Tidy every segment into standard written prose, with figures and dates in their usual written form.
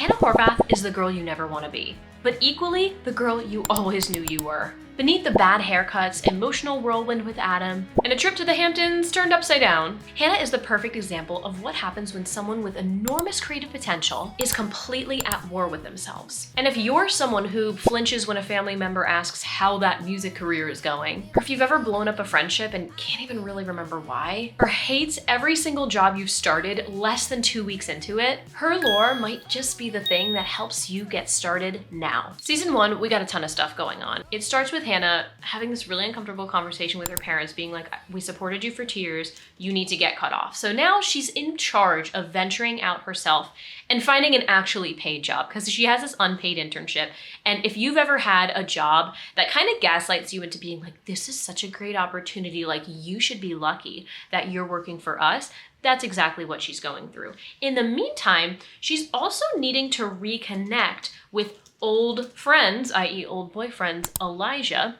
Hannah Horvath is the girl you never want to be, but equally the girl you always knew you were. Beneath the bad haircuts, emotional whirlwind with Adam, and a trip to the Hamptons turned upside down, Hannah is the perfect example of what happens when someone with enormous creative potential is completely at war with themselves. And if you're someone who flinches when a family member asks how that music career is going, or if you've ever blown up a friendship and can't even really remember why, or hates every single job you've started less than 2 weeks into it, her lore might just be the thing that helps you get started now. Season 1, we got a ton of stuff going on. It starts with Hannah having this really uncomfortable conversation with her parents, being like, we supported you for 2 years, you need to get cut off. So now she's in charge of venturing out herself and finding an actually paid job, because she has this unpaid internship. And if you've ever had a job that kind of gaslights you into being like, this is such a great opportunity, like you should be lucky that you're working for us, that's exactly what she's going through. In the meantime, she's also needing to reconnect with old friends, i.e. old boyfriends, Elijah,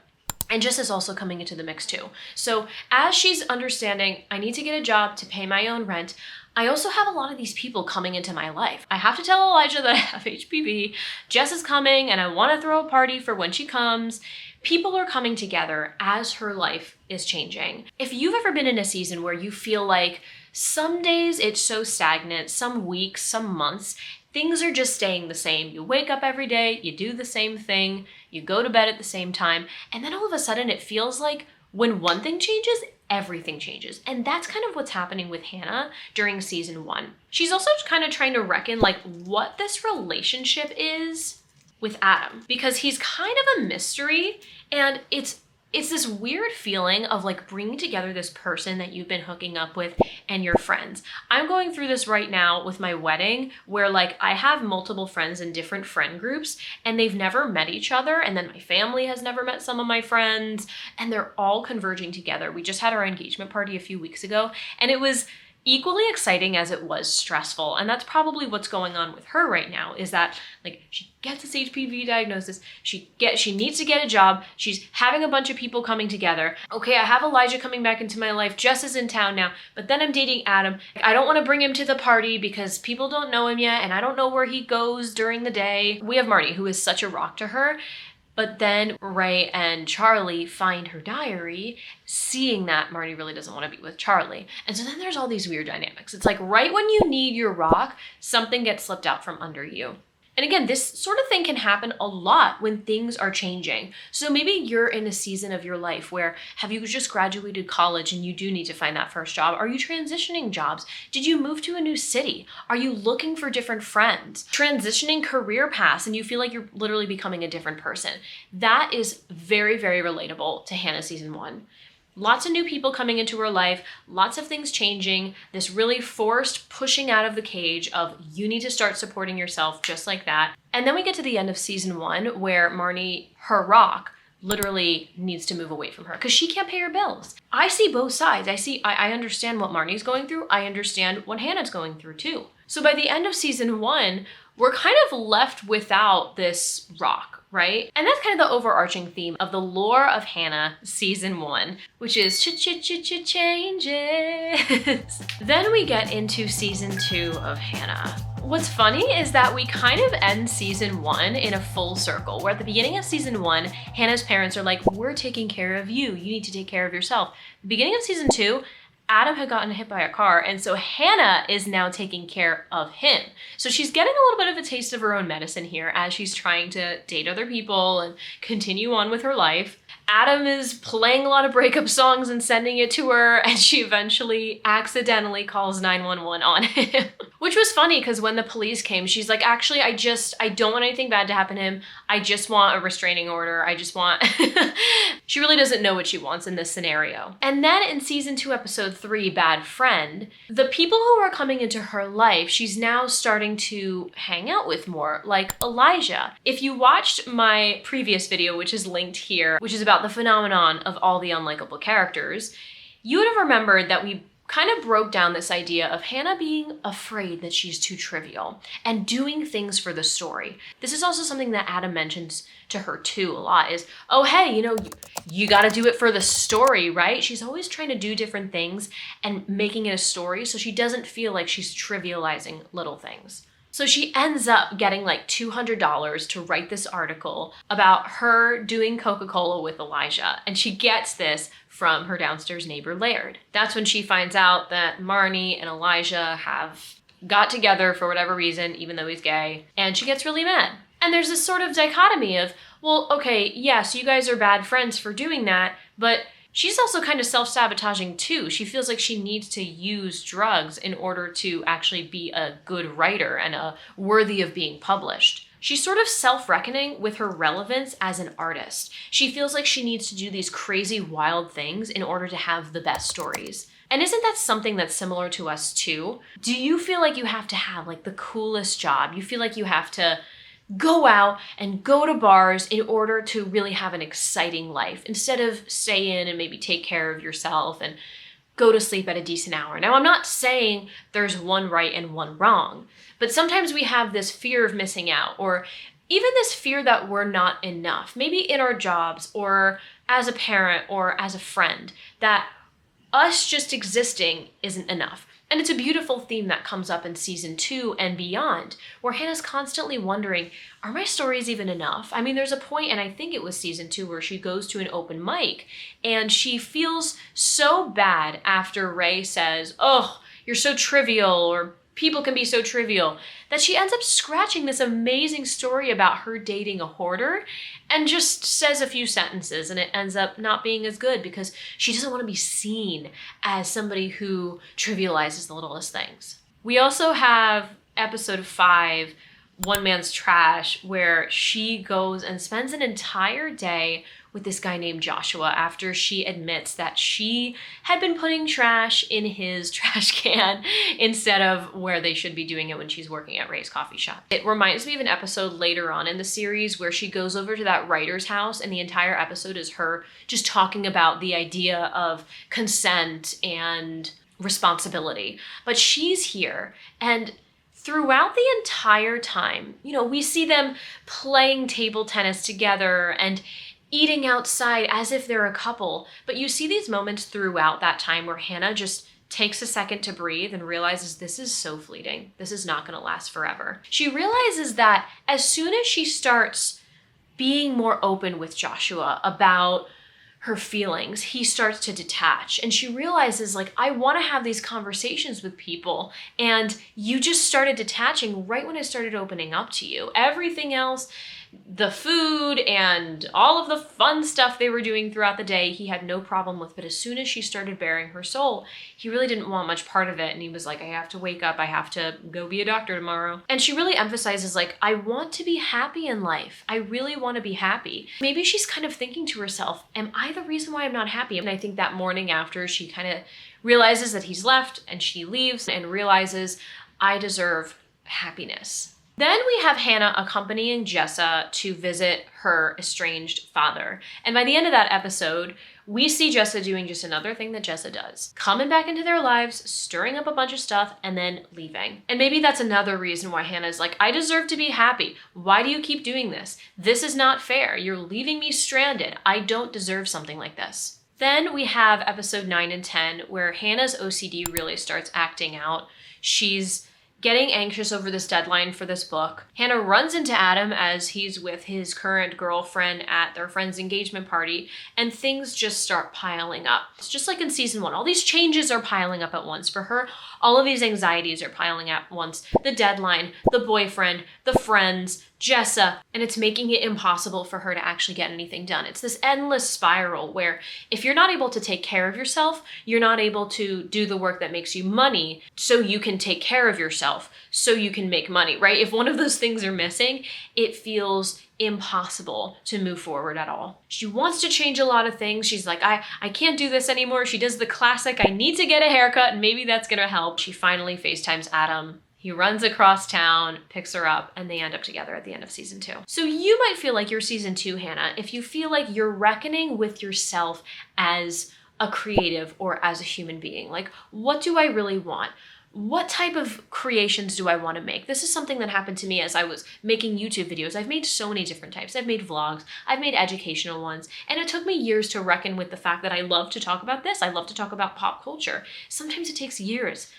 and Jess is also coming into the mix too. So as she's understanding, I need to get a job to pay my own rent, I also have a lot of these people coming into my life. I have to tell Elijah that I have HPV, Jess is coming and I want to throw a party for when she comes. People are coming together as her life is changing. If you've ever been in a season where you feel like some days it's so stagnant, some weeks, some months, things are just staying the same. You wake up every day, you do the same thing, you go to bed at the same time, and then all of a sudden it feels like when one thing changes, everything changes. And that's kind of what's happening with Hannah during season 1. She's also kind of trying to reckon like what this relationship is with Adam, because he's kind of a mystery, and it's this weird feeling of like bringing together this person that you've been hooking up with and your friends. I'm going through this right now with my wedding, where like I have multiple friends in different friend groups and they've never met each other. And then my family has never met some of my friends, and they're all converging together. We just had our engagement party a few weeks ago, and it was equally exciting as it was stressful. And that's probably what's going on with her right now, is that like she gets this HPV diagnosis, she needs to get a job, she's having a bunch of people coming together. Okay, I have Elijah coming back into my life, Jess is in town now, but then I'm dating Adam. I don't want to bring him to the party because people don't know him yet and I don't know where he goes during the day. We have Marty, who is such a rock to her. But then Ray and Charlie find her diary, seeing that Marty really doesn't want to be with Charlie. And so then there's all these weird dynamics. It's like right when you need your rock, something gets slipped out from under you. And again, this sort of thing can happen a lot when things are changing. So maybe you're in a season of your life where have you just graduated college and you do need to find that first job? Are you transitioning jobs? Did you move to a new city? Are you looking for different friends? Transitioning career paths and you feel like you're literally becoming a different person. That is very, very relatable to Hannah season 1. Lots of new people coming into her life, lots of things changing, this really forced pushing out of the cage of you need to start supporting yourself just like that. And then we get to the end of season 1 where Marnie, her rock, literally needs to move away from her because she can't pay her bills. I see both sides. I understand what Marnie's going through. I understand what Hannah's going through too. So by the end of season 1, we're kind of left without this rock, right? And that's kind of the overarching theme of the lore of Hannah season 1, which is changes. Then we get into season 2 of Hannah. What's funny is that we kind of end season 1 in a full circle, where at the beginning of season 1, Hannah's parents are like, we're taking care of you. You need to take care of yourself. The beginning of season 2, Adam had gotten hit by a car, and so Hannah is now taking care of him. So she's getting a little bit of a taste of her own medicine here as she's trying to date other people and continue on with her life. Adam is playing a lot of breakup songs and sending it to her, and she eventually accidentally calls 911 on him. Which was funny because when the police came, she's like, actually, I don't want anything bad to happen to him. I just want a restraining order. She really doesn't know what she wants in this scenario. And then in season 2, episode 3, Bad Friend, the people who are coming into her life, she's now starting to hang out with more, like Elijah. If you watched my previous video, which is linked here, which is about the phenomenon of all the unlikable characters, you would have remembered that we kind of broke down this idea of Hannah being afraid that she's too trivial and doing things for the story. This is also something that Adam mentions to her too a lot is, oh, hey, you got to do it for the story, right? She's always trying to do different things and making it a story so she doesn't feel like she's trivializing little things. So she ends up getting like $200 to write this article about her doing Coca-Cola with Elijah. And she gets this from her downstairs neighbor, Laird. That's when she finds out that Marnie and Elijah have got together for whatever reason, even though he's gay. And she gets really mad. And there's this sort of dichotomy of, well, okay, yes, you guys are bad friends for doing that, but she's also kind of self-sabotaging too. She feels like she needs to use drugs in order to actually be a good writer and worthy of being published. She's sort of self-reckoning with her relevance as an artist. She feels like she needs to do these crazy, wild things in order to have the best stories. And isn't that something that's similar to us too? Do you feel like you have to have like the coolest job? You feel like you have to go out and go to bars in order to really have an exciting life instead of stay in and maybe take care of yourself and go to sleep at a decent hour. Now, I'm not saying there's one right and one wrong, but sometimes we have this fear of missing out, or even this fear that we're not enough, maybe in our jobs or as a parent or as a friend, that us just existing isn't enough. And it's a beautiful theme that comes up in season 2 and beyond, where Hannah's constantly wondering, are my stories even enough? I mean, there's a point, and I think it was season 2, where she goes to an open mic and she feels so bad after Ray says, oh, you're so trivial, or people can be so trivial, that she ends up scratching this amazing story about her dating a hoarder and just says a few sentences, and it ends up not being as good because she doesn't want to be seen as somebody who trivializes the littlest things. We also have episode 5, One Man's Trash, where she goes and spends an entire day with this guy named Joshua after she admits that she had been putting trash in his trash can instead of where they should be doing it when she's working at Ray's coffee shop. It reminds me of an episode later on in the series where she goes over to that writer's house and the entire episode is her just talking about the idea of consent and responsibility. But she's here, and throughout the entire time, we see them playing table tennis together and eating outside as if they're a couple. But you see these moments throughout that time where Hannah just takes a second to breathe and realizes this is so fleeting. This is not going to last forever. She realizes that as soon as she starts being more open with Joshua about her feelings, he starts to detach. And she realizes, like, I want to have these conversations with people, and you just started detaching right when I started opening up to you. Everything else, the food and all of the fun stuff they were doing throughout the day, he had no problem with. But as soon as she started bearing her soul, he really didn't want much part of it. And he was like, I have to wake up. I have to go be a doctor tomorrow. And she really emphasizes, like, I want to be happy in life. I really want to be happy. Maybe she's kind of thinking to herself, am I the reason why I'm not happy? And I think that morning after, she kind of realizes that he's left, and she leaves and realizes, I deserve happiness. Then we have Hannah accompanying Jessa to visit her estranged father. And by the end of that episode, we see Jessa doing just another thing that Jessa does. Coming back into their lives, stirring up a bunch of stuff, and then leaving. And maybe that's another reason why Hannah's like, I deserve to be happy. Why do you keep doing this? This is not fair. You're leaving me stranded. I don't deserve something like this. Then we have episode 9 and 10, where Hannah's OCD really starts acting out. She's getting anxious over this deadline for this book. Hannah runs into Adam as he's with his current girlfriend at their friend's engagement party, and things just start piling up. It's just like in season 1. All these changes are piling up at once for her. All of these anxieties are piling up at once. The deadline, the boyfriend, the friends, Jessa, and it's making it impossible for her to actually get anything done. It's this endless spiral where if you're not able to take care of yourself, you're not able to do the work that makes you money so you can take care of yourself, so you can make money, right? If one of those things are missing, it feels impossible to move forward at all. She wants to change a lot of things. She's like, I can't do this anymore. She does the classic, I need to get a haircut, and maybe that's gonna help. She finally FaceTimes Adam. He runs across town, picks her up, and they end up together at the end of season 2. So you might feel like you're season 2, Hannah, if you feel like you're reckoning with yourself as a creative or as a human being. Like, what do I really want? What type of creations do I want to make? This is something that happened to me as I was making YouTube videos. I've made so many different types. I've made vlogs, I've made educational ones, and it took me years to reckon with the fact that I love to talk about this. I love to talk about pop culture. Sometimes it takes years.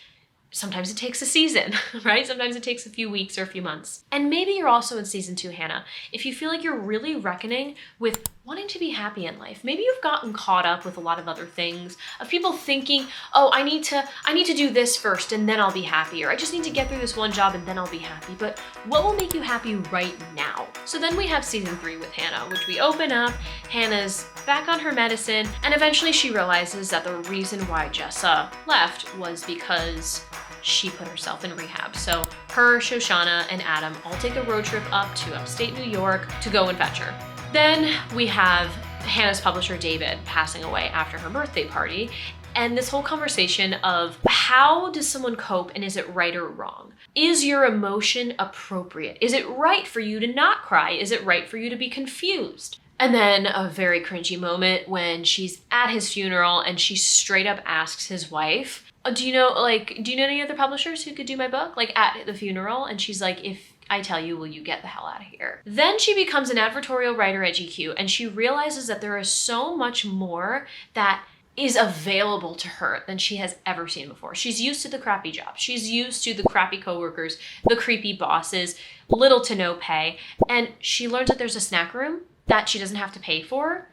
Sometimes it takes a season, right? Sometimes it takes a few weeks or a few months. And maybe you're also in season 2, Hannah. If you feel like you're really reckoning with wanting to be happy in life, maybe you've gotten caught up with a lot of other things, of people thinking, oh, I need to do this first and then I'll be happy, or I just need to get through this one job and then I'll be happy. But what will make you happy right now? So then we have season 3 with Hannah, which we open up. Hannah's back on her medicine, and eventually she realizes that the reason why Jessa left was because she put herself in rehab. So her, Shoshana, and Adam all take a road trip up to upstate New York to go and fetch her. Then we have Hannah's publisher, David, passing away after her birthday party. And this whole conversation of how does someone cope and is it right or wrong? Is your emotion appropriate? Is it right for you to not cry? Is it right for you to be confused? And then a very cringy moment when she's at his funeral and she straight up asks his wife, do you know any other publishers who could do my book? Like at the funeral. And she's like, if I tell you, will you get the hell out of here? Then she becomes an advertorial writer at GQ and she realizes that there is so much more that is available to her than she has ever seen before. She's used to the crappy job. She's used to the crappy coworkers, the creepy bosses, little to no pay. And she learns that there's a snack room that she doesn't have to pay for.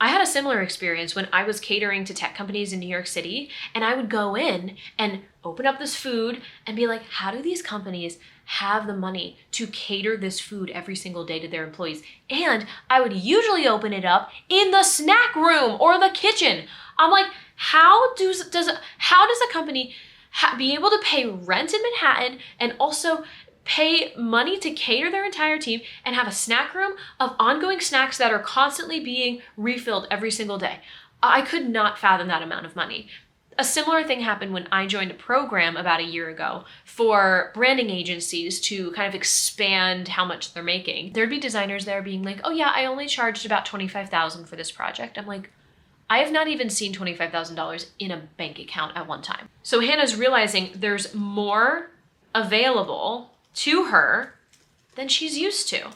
I had a similar experience when I was catering to tech companies in New York City, and I would go in and open up this food and be like, how do these companies have the money to cater this food every single day to their employees? And I would usually open it up in the snack room or the kitchen. I'm like, how does a company be able to pay rent in Manhattan and also pay money to cater their entire team and have a snack room of ongoing snacks that are constantly being refilled every single day? I could not fathom that amount of money. A similar thing happened when I joined a program about a year ago for branding agencies to kind of expand how much they're making. There'd be designers there being like, oh yeah, I only charged about $25,000 for this project. I'm like, I have not even seen $25,000 in a bank account at one time. So Hannah's realizing there's more available to her than she's used to.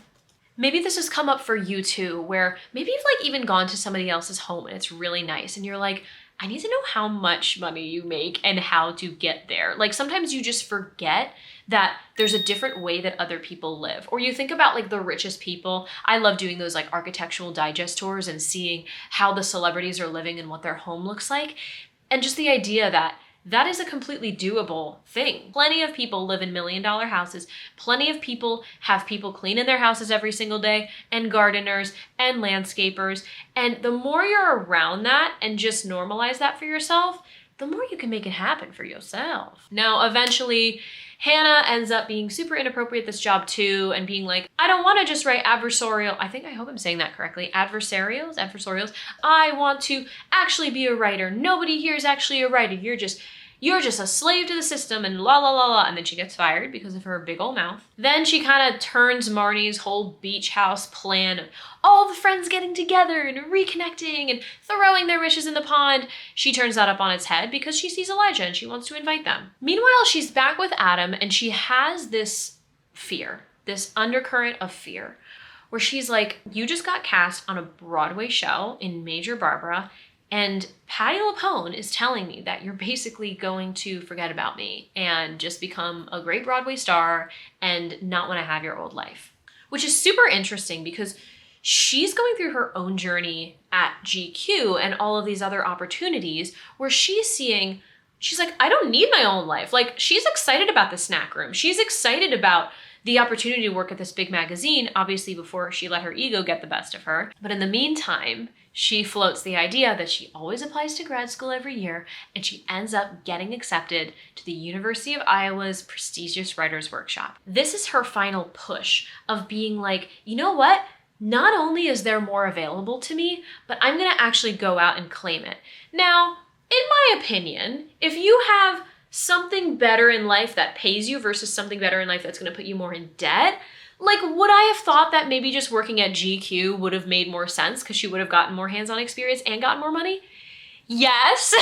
Maybe this has come up for you too, where maybe you've like even gone to somebody else's home and it's really nice and you're like, I need to know how much money you make and how to get there. Like sometimes you just forget that there's a different way that other people live. Or you think about like the richest people. I love doing those like architectural digest tours and seeing how the celebrities are living and what their home looks like. And just the idea that that is a completely doable thing. Plenty of people live in $1 million houses. Plenty of people have people clean in their houses every single day, and gardeners and landscapers. And the more you're around that and just normalize that for yourself, the more you can make it happen for yourself. Now, eventually, Hannah ends up being super inappropriate at this job too and being like, I don't want to just write adversarial. I hope I'm saying that correctly. Adversarials. I want to actually be a writer. Nobody here is actually a writer. You're just a slave to the system and la la la la. And then she gets fired because of her big old mouth. Then she kind of turns Marnie's whole beach house plan of all the friends getting together and reconnecting and throwing their wishes in the pond. She turns that up on its head because she sees Elijah and she wants to invite them. Meanwhile, she's back with Adam and she has this fear, this undercurrent of fear, where she's like, you just got cast on a Broadway show in Major Barbara, and Patti LuPone is telling me that you're basically going to forget about me and just become a great Broadway star and not want to have your old life. Which is super interesting because she's going through her own journey at GQ and all of these other opportunities where she's like, I don't need my own life. Like, she's excited about the snack room. She's excited about the opportunity to work at this big magazine, obviously before she let her ego get the best of her. But in the meantime, she floats the idea that she always applies to grad school every year and she ends up getting accepted to the University of Iowa's prestigious writers workshop. This is her final push of being like, you know what? Not only is there more available to me, but I'm gonna actually go out and claim it. Now, in my opinion, if you have something better in life that pays you versus something better in life that's gonna put you more in debt, like, would I have thought that maybe just working at GQ would have made more sense because she would have gotten more hands-on experience and gotten more money? Yes,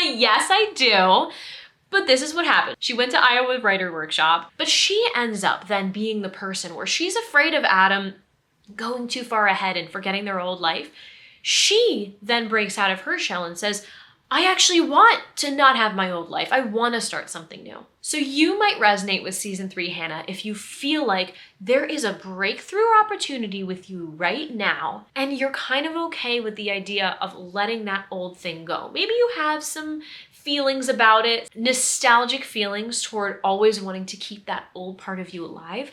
yes, I do. But this is what happened. She went to Iowa Writer Workshop, but she ends up then being the person where she's afraid of Adam going too far ahead and forgetting their old life. She then breaks out of her shell and says, I actually want to not have my old life. I want to start something new. So you might resonate with season 3, Hannah, if you feel like there is a breakthrough opportunity with you right now, and you're kind of okay with the idea of letting that old thing go. Maybe you have some feelings about it, nostalgic feelings toward always wanting to keep that old part of you alive.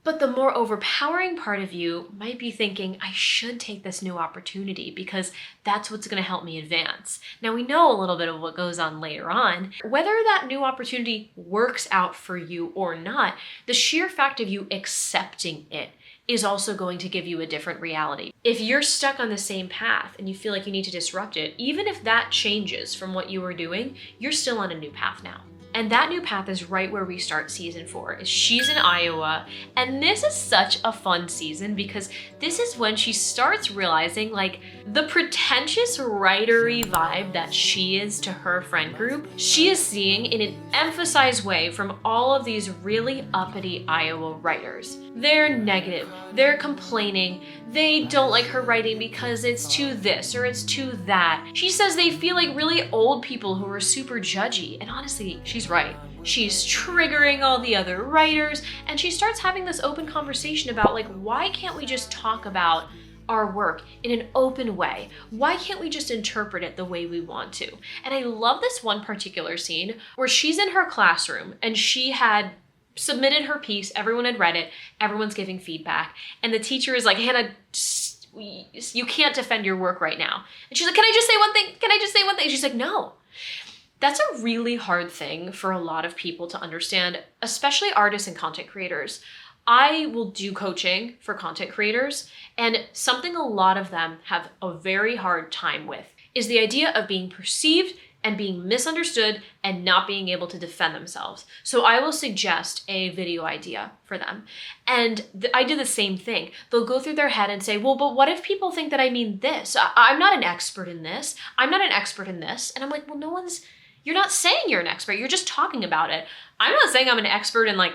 But the more overpowering part of you might be thinking, I should take this new opportunity because that's what's going to help me advance. Now we know a little bit of what goes on later on. Whether that new opportunity works out for you or not, the sheer fact of you accepting it is also going to give you a different reality. If you're stuck on the same path and you feel like you need to disrupt it, even if that changes from what you were doing, you're still on a new path now. And that new path is right where we start season 4. She's in Iowa, and this is such a fun season because this is when she starts realizing like the pretentious writery vibe that she is to her friend group, she is seeing in an emphasized way from all of these really uppity Iowa writers. They're negative, they're complaining, they don't like her writing because it's too this or it's too that. She says they feel like really old people who are super judgy, and honestly, she's right. She's triggering all the other writers, and she starts having this open conversation about like, why can't we just talk about our work in an open way? Why can't we just interpret it the way we want to? And I love this one particular scene where she's in her classroom and she had submitted her piece, everyone had read it, everyone's giving feedback, and the teacher is like, Hannah, you can't defend your work right now. And she's like, can I just say one thing? Can I just say one thing? And she's like, no. That's a really hard thing for a lot of people to understand, especially artists and content creators. I will do coaching for content creators, and something a lot of them have a very hard time with is the idea of being perceived and being misunderstood and not being able to defend themselves. So I will suggest a video idea for them. And I do the same thing. They'll go through their head and say, well, but what if people think that I mean this? I'm not an expert in this. I'm not an expert in this. And I'm like, well, you're not saying you're an expert. You're just talking about it. I'm not saying I'm an expert in like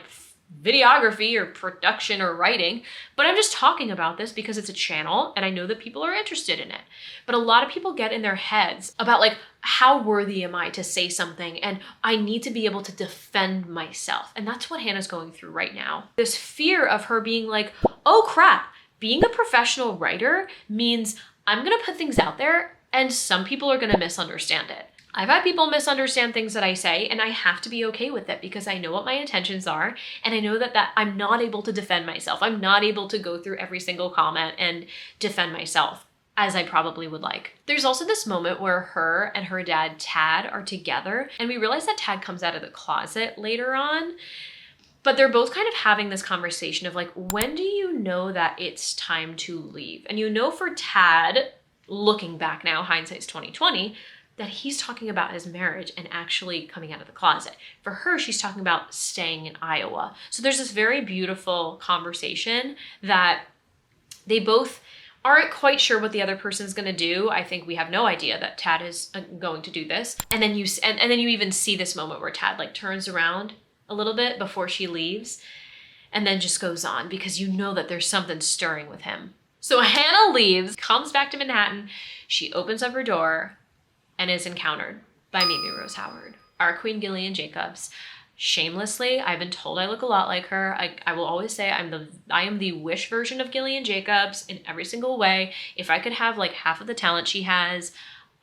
videography or production or writing, but I'm just talking about this because it's a channel and I know that people are interested in it. But a lot of people get in their heads about like, how worthy am I to say something? And I need to be able to defend myself. And that's what Hannah's going through right now. This fear of her being like, oh crap, being a professional writer means I'm gonna put things out there and some people are gonna misunderstand it. I've had people misunderstand things that I say, and I have to be okay with it because I know what my intentions are, and I know that I'm not able to defend myself. I'm not able to go through every single comment and defend myself as I probably would like. There's also this moment where her and her dad, Tad, are together, and we realize that Tad comes out of the closet later on, but they're both kind of having this conversation of like, when do you know that it's time to leave? And you know for Tad, looking back now, hindsight's 2020, that he's talking about his marriage and actually coming out of the closet. For her, she's talking about staying in Iowa. So there's this very beautiful conversation that they both aren't quite sure what the other person's gonna do. I think we have no idea that Tad is going to do this. And then you even see this moment where Tad like turns around a little bit before she leaves and then just goes on because you know that there's something stirring with him. So Hannah leaves, comes back to Manhattan. She opens up her door and is encountered by Mimi Rose Howard, our Queen Gillian Jacobs. Shamelessly, I've been told I look a lot like her. I will always say I am the Wish version of Gillian Jacobs in every single way. If I could have like half of the talent she has,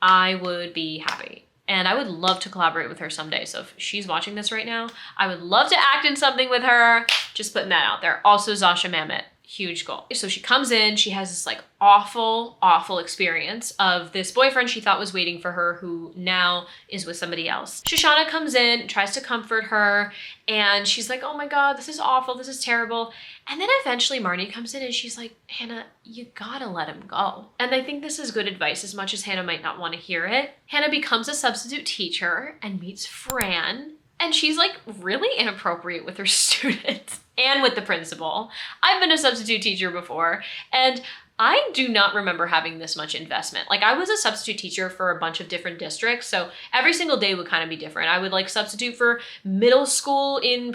I would be happy. And I would love to collaborate with her someday. So if she's watching this right now, I would love to act in something with her. Just putting that out there. Also Zasha Mamet. Huge goal. So she comes in, she has this like awful experience of this boyfriend she thought was waiting for her who now is with somebody else. Shoshana comes in, tries to comfort her, and she's like, oh my God, this is awful, this is terrible. And then eventually Marnie comes in and she's like, Hannah, you gotta let him go. And I think this is good advice as much as Hannah might not want to hear it. Hannah becomes a substitute teacher and meets Fran. And she's like really inappropriate with her students and with the principal. I've been a substitute teacher before, and I do not remember having this much investment. Like I was a substitute teacher for a bunch of different districts, so every single day would kind of be different. I would like substitute for middle school in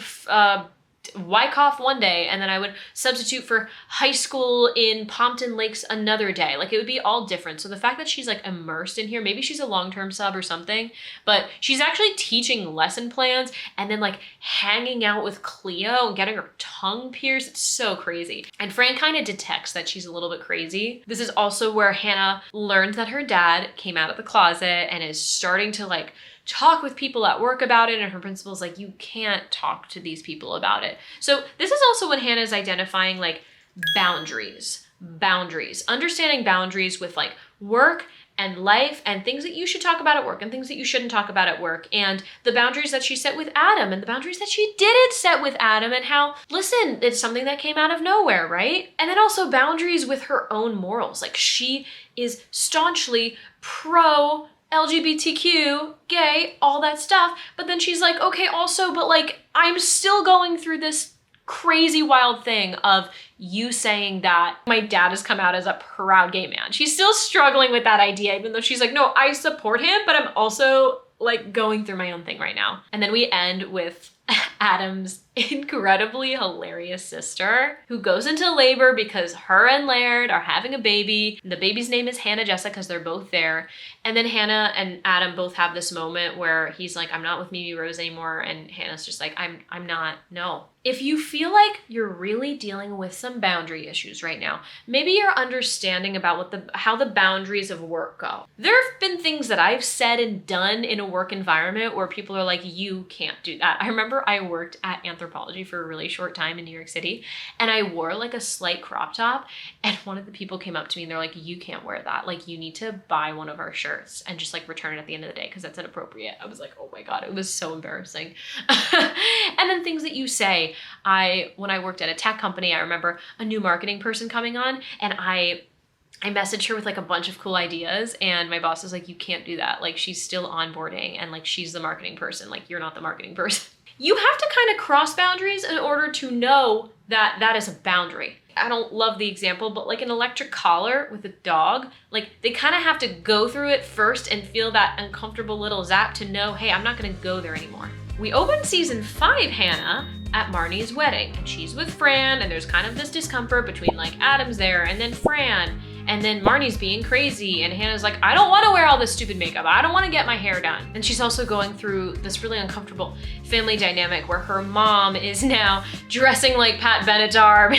Wyckoff one day, and then I would substitute for high school in Pompton Lakes another day. Like, it would be all different. So the fact that she's like immersed in here, maybe she's a long-term sub or something, but she's actually teaching lesson plans and then like hanging out with Cleo and getting her tongue pierced. It's so crazy. And Fran kind of detects that she's a little bit crazy. This is also where Hannah learns that her dad came out of the closet and is starting to like talk with people at work about it, and her principal's like, you can't talk to these people about it. So this is also when Hannah's identifying like boundaries, understanding boundaries with like work and life and things that you should talk about at work and things that you shouldn't talk about at work, and the boundaries that she set with Adam and the boundaries that she didn't set with Adam, and how, listen, it's something that came out of nowhere, right? And then also boundaries with her own morals. Like, she is staunchly pro LGBTQ, gay, all that stuff. But then she's like, okay, also, but like, I'm still going through this crazy wild thing of you saying that my dad has come out as a proud gay man. She's still struggling with that idea, even though she's like, no, I support him, but I'm also like going through my own thing right now. And then we end with Adam's incredibly hilarious sister who goes into labor because her and Laird are having a baby. The baby's name is Hannah Jessica because they're both there. And then Hannah and Adam both have this moment where he's like, I'm not with Mimi Rose anymore. And Hannah's just like, I'm not, no. If you feel like you're really dealing with some boundary issues right now, maybe you're understanding about how the boundaries of work go. There have been things that I've said and done in a work environment where people are like, you can't do that. I remember I worked at Anthropology for a really short time in New York City, and I wore like a slight crop top, and one of the people came up to me and they're like, you can't wear that. Like, you need to buy one of our shirts and just like return it at the end of the day because that's inappropriate. I was like, oh my God, it was so embarrassing. And then things that you say. When I worked at a tech company, I remember a new marketing person coming on, and I messaged her with like a bunch of cool ideas, and my boss was like, you can't do that. Like, she's still onboarding and like, she's the marketing person. Like, you're not the marketing person. You have to kind of cross boundaries in order to know that that is a boundary. I don't love the example, but like an electric collar with a dog, like they kind of have to go through it first and feel that uncomfortable little zap to know, hey, I'm not gonna go there anymore. We open season 5, Hannah, at Marnie's wedding, and she's with Fran, and there's kind of this discomfort between like Adam's there and then Fran, and then Marnie's being crazy, and Hannah's like, I don't want to wear all this stupid makeup. I don't want to get my hair done. And she's also going through this really uncomfortable family dynamic where her mom is now dressing like Pat Benatar,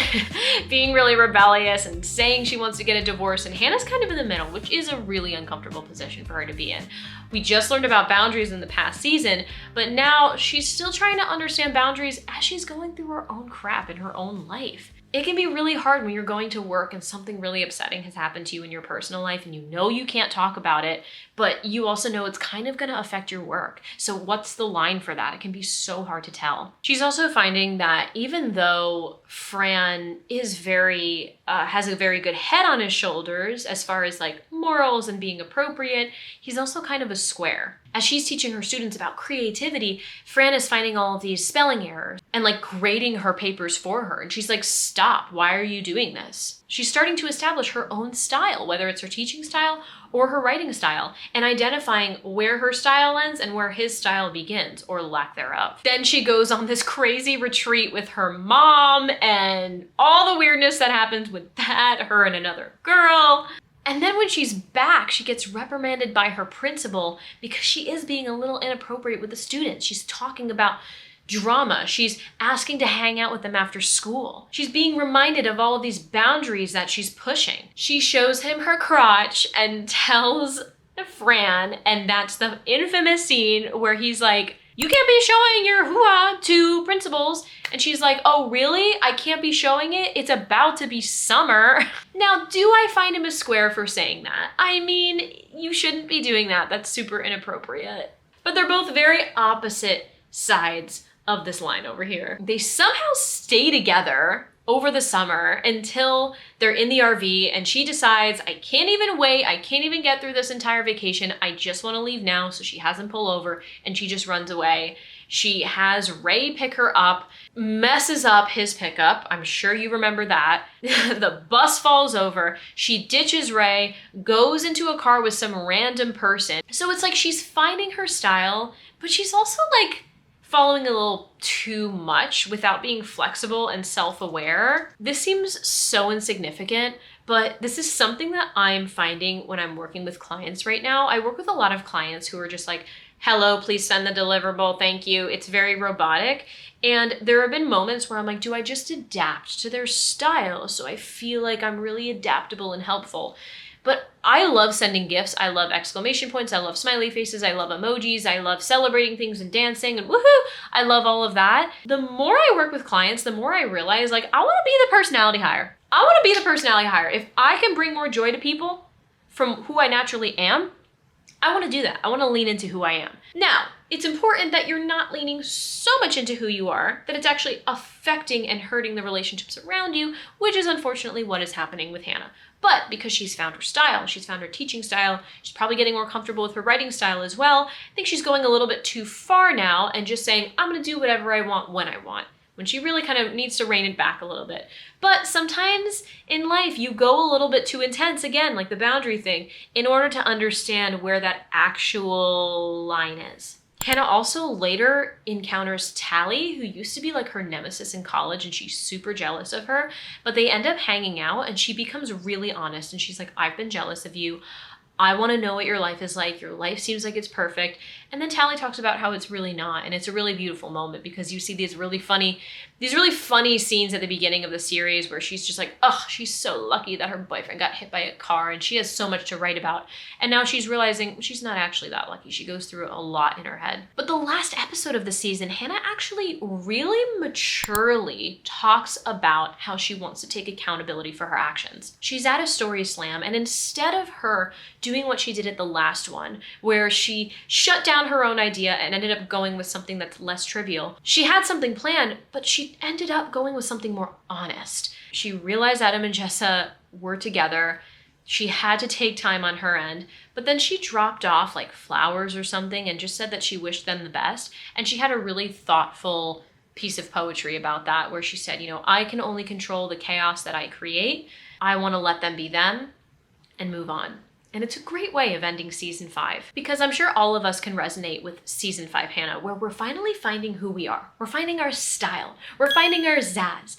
being really rebellious and saying she wants to get a divorce, and Hannah's kind of in the middle, which is a really uncomfortable position for her to be in. We just learned about boundaries in the past season, but now she's still trying to understand boundaries as she's going through her own crap in her own life. It can be really hard when you're going to work and something really upsetting has happened to you in your personal life and you know you can't talk about it, but you also know it's kind of gonna affect your work. So what's the line for that? It can be so hard to tell. She's also finding that even though Fran is has a very good head on his shoulders as far as like morals and being appropriate, he's also kind of a square. As she's teaching her students about creativity, Fran is finding all of these spelling errors and like grading her papers for her. And she's like, stop, why are you doing this? She's starting to establish her own style, whether it's her teaching style or her writing style, and identifying where her style ends and where his style begins, or lack thereof. Then she goes on this crazy retreat with her mom and all the weirdness that happens with that, her and another girl. And then when she's back, she gets reprimanded by her principal because she is being a little inappropriate with the students. She's talking about drama. She's asking to hang out with them after school. She's being reminded of all of these boundaries that she's pushing. She shows him her crotch and tells Fran, and that's the infamous scene where he's like, you can't be showing your hoo-ha to principals. And she's like, oh, really? I can't be showing it? It's about to be summer. Now, do I find him a square for saying that? I mean, you shouldn't be doing that. That's super inappropriate. But they're both very opposite sides of this line over here. They somehow stay together over the summer until they're in the RV, and she decides, I can't even wait. I can't even get through this entire vacation. I just want to leave now. So she has him pull over and she just runs away. She has Ray pick her up, messes up his pickup. I'm sure you remember that. The bus falls over. She ditches Ray, goes into a car with some random person. So it's like she's finding her style, but she's also like following a little too much without being flexible and self-aware. This seems so insignificant, but this is something that I'm finding when I'm working with clients right now. I work with a lot of clients who are just like, hello, please send the deliverable, thank you. It's very robotic. And there have been moments where I'm like, do I just adapt to their style so I feel like I'm really adaptable and helpful? But I love sending gifts. I love exclamation points. I love smiley faces. I love emojis. I love celebrating things and dancing and woohoo. I love all of that. The more I work with clients, the more I realize like, I want to be the personality hire. I want to be the personality hire. If I can bring more joy to people from who I naturally am, I want to do that. I want to lean into who I am. Now, it's important that you're not leaning so much into who you are that it's actually affecting and hurting the relationships around you, which is unfortunately what is happening with Hannah. But because she's found her style, she's found her teaching style, she's probably getting more comfortable with her writing style as well. I think she's going a little bit too far now and just saying, I'm going to do whatever I want when I want, when she really kind of needs to rein it back a little bit. But sometimes in life, you go a little bit too intense, again, like the boundary thing, in order to understand where that actual line is. Hannah also later encounters Tally, who used to be like her nemesis in college, and she's super jealous of her, but they end up hanging out and she becomes really honest and she's like, I've been jealous of you. I want to know what your life is like. Your life seems like it's perfect. And then Tally talks about how it's really not. And it's a really beautiful moment because you see these really funny scenes at the beginning of the series where she's just like, oh, she's so lucky that her boyfriend got hit by a car and she has so much to write about. And now she's realizing she's not actually that lucky. She goes through a lot in her head. But the last episode of the season, Hannah actually really maturely talks about how she wants to take accountability for her actions. She's at a story slam, and instead of her doing what she did at the last one, where she shut down her own idea and ended up going with something that's less trivial, she had something planned, but she ended up going with something more honest. She realized Adam and Jessa were together. She had to take time on her end, but then she dropped off like flowers or something and just said that she wished them the best. And she had a really thoughtful piece of poetry about that where she said, I can only control the chaos that I create. I want to let them be them and move on. And it's a great way of ending season 5, because I'm sure all of us can resonate with season 5 Hannah, where we're finally finding who we are. We're finding our style. We're finding our zazz.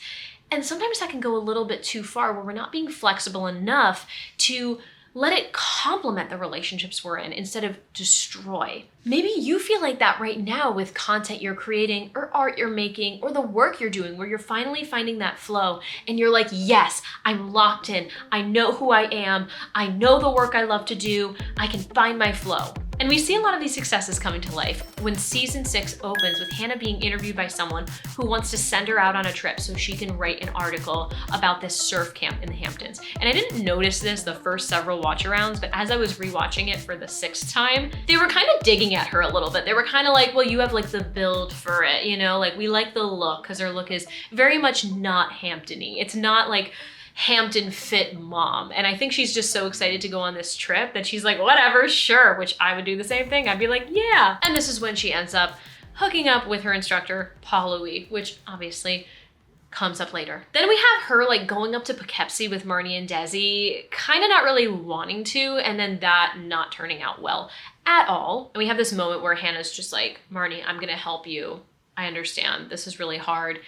And sometimes that can go a little bit too far, where we're not being flexible enough to let it complement the relationships we're in instead of destroy. Maybe you feel like that right now with content you're creating or art you're making or the work you're doing, where you're finally finding that flow and you're like, yes, I'm locked in. I know who I am. I know the work I love to do. I can find my flow. And we see a lot of these successes coming to life when season 6 opens with Hannah being interviewed by someone who wants to send her out on a trip so she can write an article about this surf camp in the Hamptons. And I didn't notice this the first several watch arounds, but as I was rewatching it for the 6th time, they were kind of digging at her a little bit. They were kind of like, well, you have like the build for it, like we like the look, because her look is very much not Hampton-y. It's not like Hampton fit mom. And I think she's just so excited to go on this trip that she's like, whatever, sure, which I would do the same thing. I'd be like, yeah. And this is when she ends up hooking up with her instructor, Paul Louis, which obviously comes up later. Then we have her like going up to Poughkeepsie with Marnie and Desi, kind of not really wanting to, and then that not turning out well at all. And we have this moment where Hannah's just like, Marnie, I'm gonna help you. I understand, this is really hard.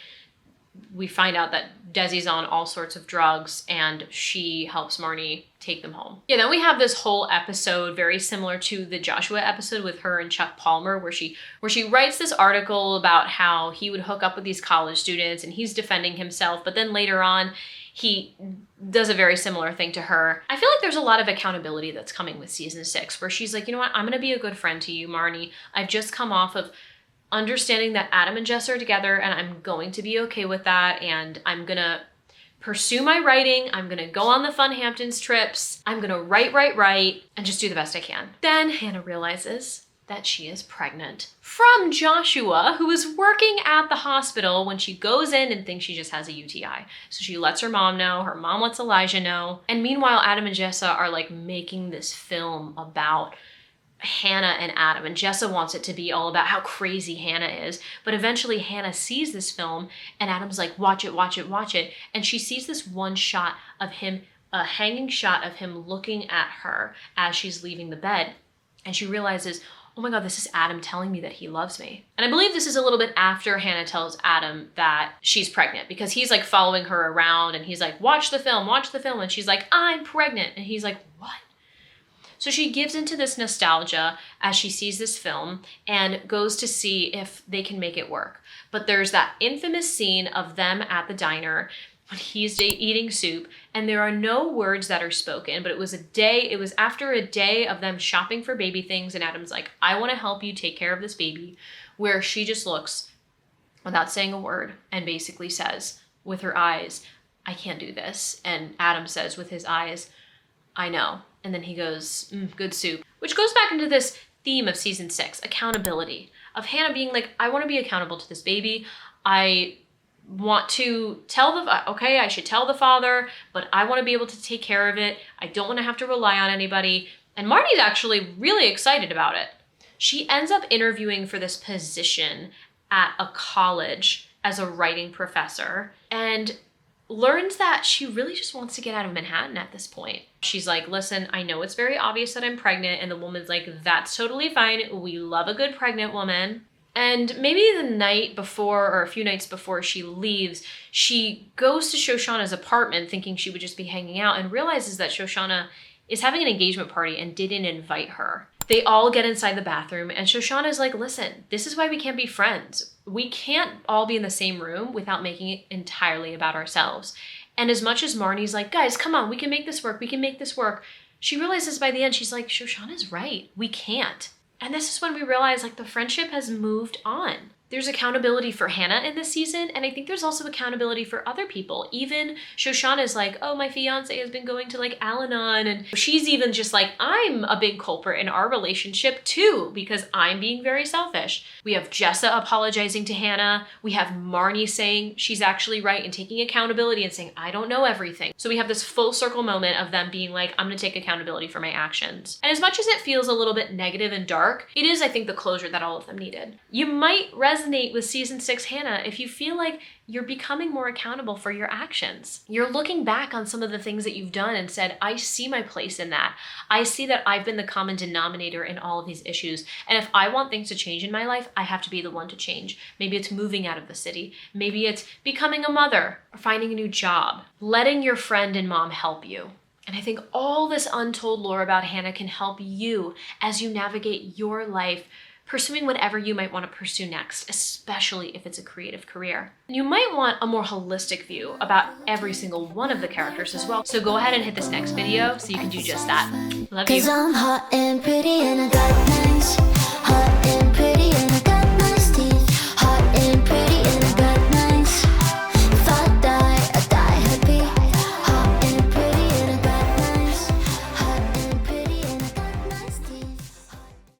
We find out that Desi's on all sorts of drugs and she helps Marnie take them home. Yeah, then we have this whole episode very similar to the Joshua episode with her and Chuck Palmer, where she writes this article about how he would hook up with these college students and he's defending himself, but then later on he does a very similar thing to her. I feel like there's a lot of accountability that's coming with season 6, where she's like, you know what, I'm gonna be a good friend to you, Marnie. I've just come off of understanding that Adam and Jess are together and I'm going to be okay with that, and I'm gonna pursue my writing. I'm gonna go on the fun Hamptons trips. I'm gonna write, and just do the best I can. Then Hannah realizes that she is pregnant from Joshua, who is working at the hospital when she goes in and thinks she just has a UTI. So she lets her mom know, her mom lets Elijah know. And meanwhile, Adam and Jessa are like making this film about Hannah and Adam, and Jessa wants it to be all about how crazy Hannah is. But eventually Hannah sees this film and Adam's like, watch it. And she sees this one shot of him, a hanging shot of him looking at her as she's leaving the bed. And she realizes, oh my God, this is Adam telling me that he loves me. And I believe this is a little bit after Hannah tells Adam that she's pregnant, because he's like following her around and he's like, watch the film. And she's like, I'm pregnant. And he's like, what? So she gives into this nostalgia as she sees this film and goes to see if they can make it work. But there's that infamous scene of them at the diner when he's eating soup and there are no words that are spoken, but it was after a day of them shopping for baby things, and Adam's like, I want to help you take care of this baby, where she just looks without saying a word and basically says with her eyes, I can't do this. And Adam says with his eyes, I know. And then he goes, good soup, which goes back into this theme of season 6, accountability, of Hannah being like, I want to be accountable to this baby. I want to I should tell the father, but I want to be able to take care of it. I don't want to have to rely on anybody. And Marnie's actually really excited about it. She ends up interviewing for this position at a college as a writing professor and learns that she really just wants to get out of Manhattan at this point. She's like, listen, I know it's very obvious that I'm pregnant. And the woman's like, that's totally fine. We love a good pregnant woman. And maybe the night before or a few nights before she leaves, she goes to Shoshana's apartment thinking she would just be hanging out and realizes that Shoshana is having an engagement party and didn't invite her. They all get inside the bathroom and Shoshana's like, listen, this is why we can't be friends. We can't all be in the same room without making it entirely about ourselves. And as much as Marnie's like, guys, come on, we can make this work. She realizes by the end, she's like, Shoshana's right. We can't. And this is when we realize like the friendship has moved on. There's accountability for Hannah in this season, and I think there's also accountability for other people. Even Shoshana's like, oh, my fiance has been going to like Al-Anon, and she's even just like, I'm a big culprit in our relationship too, because I'm being very selfish. We have Jessa apologizing to Hannah. We have Marnie saying she's actually right and taking accountability and saying, I don't know everything. So we have this full circle moment of them being like, I'm gonna take accountability for my actions. And as much as it feels a little bit negative and dark, it is, I think, the closure that all of them needed. You might resonate with season 6 Hannah if you feel like you're becoming more accountable for your actions. You're looking back on some of the things that you've done and said, I see my place in that. I see that I've been the common denominator in all of these issues. And if I want things to change in my life, I have to be the one to change. Maybe it's moving out of the city. Maybe it's becoming a mother or finding a new job, letting your friend and mom help you. And I think all this untold lore about Hannah can help you as you navigate your life, pursuing whatever you might want to pursue next, especially if it's a creative career. You might want a more holistic view about every single one of the characters as well. So go ahead and hit this next video so you can do just that. Love you. 'Cause I'm hot and pretty and I got things. Hot and pretty.